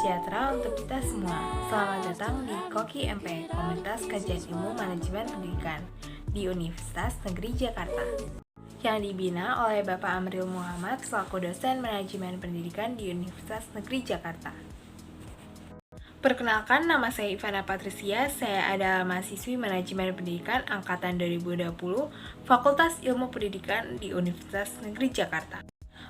sejahtera untuk kita semua. Selamat datang di Koki MP, Komunitas Kajian Ilmu Manajemen Pendidikan di Universitas Negeri Jakarta, yang dibina oleh Bapak Amril Muhammad selaku dosen manajemen pendidikan di Universitas Negeri Jakarta. Perkenalkan, nama saya Ivana Patricia, saya adalah mahasiswi manajemen pendidikan angkatan 2020, Fakultas Ilmu Pendidikan di Universitas Negeri Jakarta.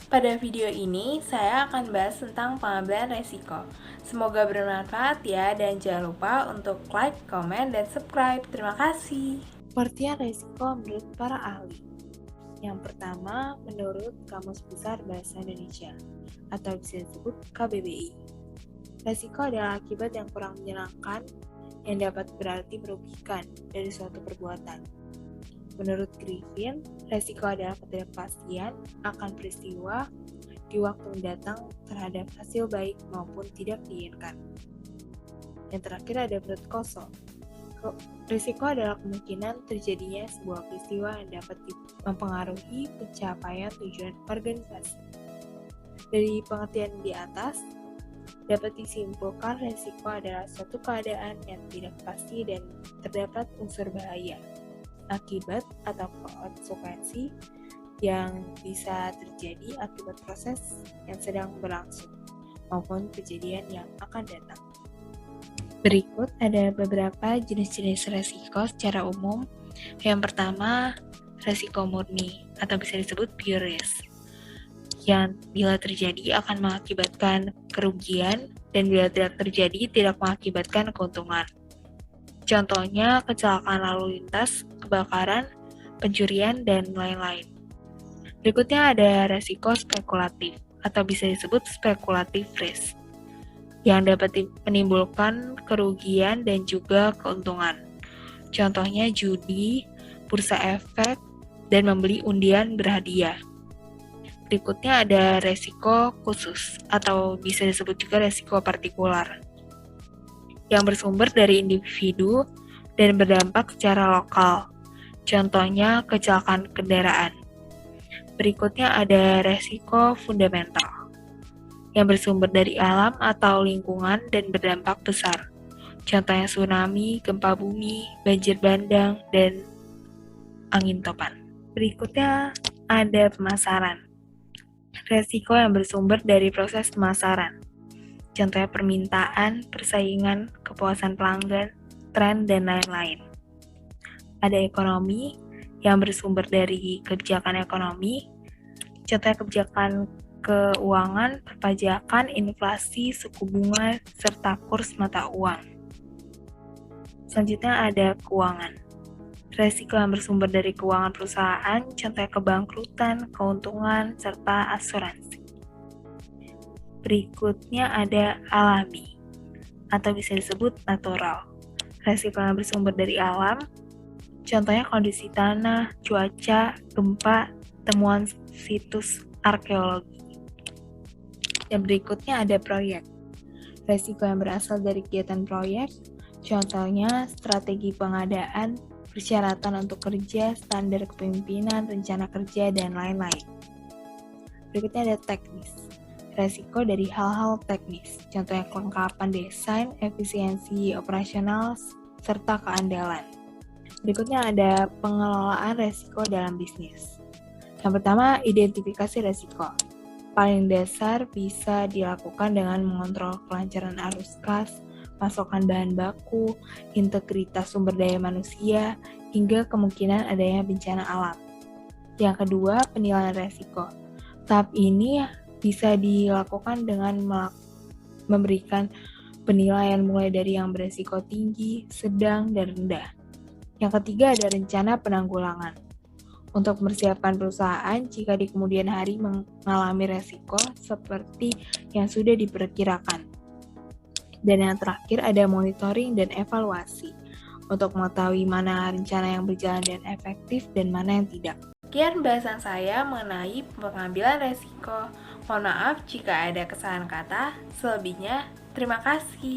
Pada video ini, saya akan bahas tentang pengambilan resiko. Semoga bermanfaat ya, dan jangan lupa untuk like, komen, dan subscribe. Terima kasih. Pengertian resiko menurut para ahli. Yang pertama, menurut Kamus Besar Bahasa Indonesia, atau bisa disebut KBBI. Resiko adalah akibat yang kurang menyenangkan yang dapat berarti merugikan dari suatu perbuatan. Menurut Griffin, resiko adalah ketidakpastian akan peristiwa di waktu mendatang terhadap hasil baik maupun tidak diinginkan. Yang terakhir ada Brodkosov. Risiko adalah kemungkinan terjadinya sebuah peristiwa yang dapat mempengaruhi pencapaian tujuan organisasi. Dari pengertian di atas, dapat disimpulkan risiko adalah suatu keadaan yang tidak pasti dan terdapat unsur bahaya, akibat atau konsekuensi yang bisa terjadi akibat proses yang sedang berlangsung maupun kejadian yang akan datang. Berikut ada beberapa jenis-jenis resiko secara umum. Yang pertama, resiko murni atau bisa disebut pure risk, yang bila terjadi akan mengakibatkan kerugian dan bila tidak terjadi tidak mengakibatkan keuntungan. Contohnya kecelakaan lalu lintas, kebakaran, pencurian, dan lain-lain. Berikutnya ada resiko spekulatif atau bisa disebut speculative risk, yang dapat menimbulkan kerugian dan juga keuntungan. Contohnya judi, bursa efek, dan membeli undian berhadiah. Berikutnya ada resiko khusus atau bisa disebut juga resiko partikular, yang bersumber dari individu dan berdampak secara lokal. Contohnya kecelakaan kendaraan. Berikutnya ada resiko fundamental, yang bersumber dari alam atau lingkungan dan berdampak besar. Contohnya tsunami, gempa bumi, banjir bandang, dan angin topan. Berikutnya ada pemasaran. Resiko yang bersumber dari proses pemasaran. Contohnya permintaan, persaingan, kepuasan pelanggan, tren, dan lain-lain. Ada ekonomi yang bersumber dari kebijakan ekonomi, contohnya kebijakan keuangan, perpajakan, inflasi, suku bunga, serta kurs mata uang. Selanjutnya ada keuangan. Resiko yang bersumber dari keuangan perusahaan, contohnya kebangkrutan, keuntungan, serta asuransi. Berikutnya ada alami, atau bisa disebut natural. Resiko yang bersumber dari alam, contohnya kondisi tanah, cuaca, gempa, temuan situs arkeologi. Dan berikutnya ada proyek. Resiko yang berasal dari kegiatan proyek, contohnya strategi pengadaan, persyaratan untuk kerja, standar kepemimpinan, rencana kerja, dan lain-lain. Berikutnya ada teknis. Resiko dari hal-hal teknis, contohnya kelengkapan desain, efisiensi operasional, serta keandalan. Berikutnya ada pengelolaan resiko dalam bisnis. Yang pertama, identifikasi resiko. Paling dasar bisa dilakukan dengan mengontrol kelancaran arus kas, pasokan bahan baku, integritas sumber daya manusia, hingga kemungkinan adanya bencana alam. Yang kedua, penilaian resiko. Tahap ini bisa dilakukan dengan memberikan penilaian mulai dari yang beresiko tinggi, sedang, dan rendah. Yang ketiga ada rencana penanggulangan. Untuk mempersiapkan perusahaan jika di kemudian hari mengalami resiko seperti yang sudah diperkirakan. Dan yang terakhir ada monitoring dan evaluasi untuk mengetahui mana rencana yang berjalan dan efektif dan mana yang tidak. Sekian bahasan saya mengenai pengambilan resiko. Mohon maaf jika ada kesalahan kata. Selebihnya, terima kasih.